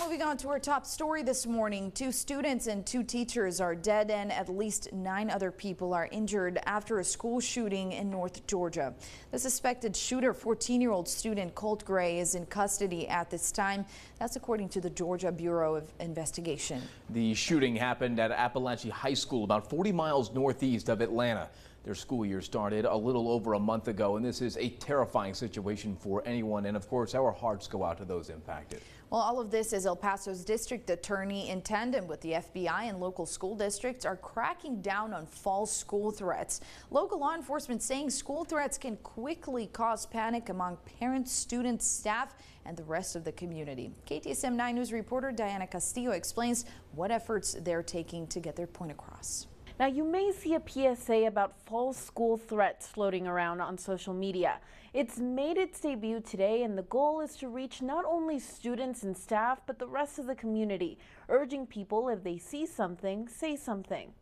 Moving on to our top story this morning. 2 students and 2 teachers are dead and at least 9 other people are injured after a school shooting in North Georgia. The suspected shooter, 14-year-old student Colt Gray, is in custody at this time. That's according to the Georgia Bureau of Investigation. The shooting happened at Appalachia High School about 40 miles northeast of Atlanta. Their school year started a little over a month ago, and this is a terrifying situation for anyone. And of course, our hearts go out to those impacted. Well, all of this as El Paso's district attorney in tandem with the FBI and local school districts are cracking down on false school threats. Local law enforcement saying school threats can quickly cause panic among parents, students, staff, and the rest of the community. KTSM 9 News reporter Diana Castillo explains what efforts they're taking to get their point across. Now, you may see a PSA about false school threats floating around on social media. It's made its debut today, and the goal is to reach not only students and staff, but the rest of the community, urging people if they see something, say something.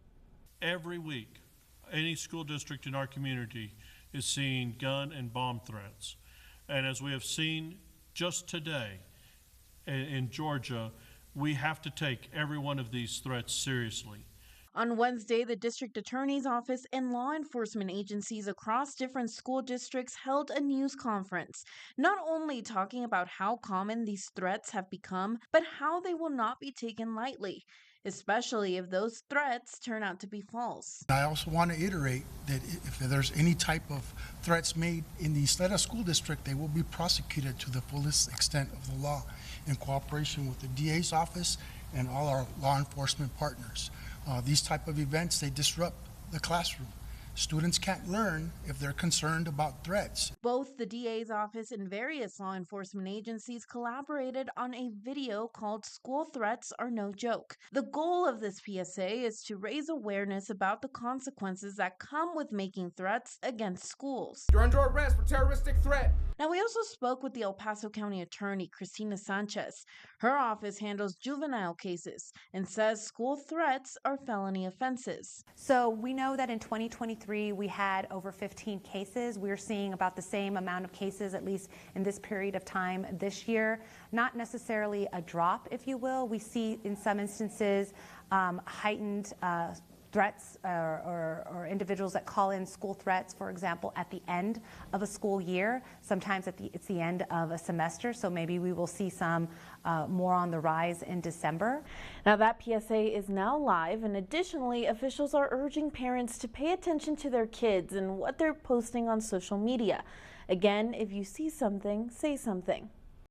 Every week, any school district in our community is seeing gun and bomb threats. And as we have seen just today in Georgia, we have to take every one of these threats seriously. On Wednesday, the district attorney's office and law enforcement agencies across different school districts held a news conference, not only talking about how common these threats have become, but how they will not be taken lightly, especially if those threats turn out to be false. I also want to iterate that if there's any type of threats made in the Sleda School District, they will be prosecuted to the fullest extent of the law in cooperation with the DA's office and all our law enforcement partners. These type of events, they disrupt the classroom. Students can't learn if they're concerned about threats. Both the DA's office and various law enforcement agencies collaborated on a video called "School Threats Are No Joke." The goal of this PSA is to raise awareness about the consequences that come with making threats against schools. You're under arrest for terroristic threat. Now, we also spoke with the El Paso County Attorney, Cristina Sanchez. Her office handles juvenile cases and says school threats are felony offenses. So we know that in 2023, we had over 15 cases. We're seeing about the same amount of cases, at least in this period of time this year. Not necessarily a drop, if you will. We see in some instances heightened threats or individuals that call in school threats, for example, at the end of a school year. Sometimes it's the end of a semester, so maybe we will see some more on the rise in December. Now, that PSA is now live, and additionally, officials are urging parents to pay attention to their kids and what they're posting on social media. Again, if you see something, say something.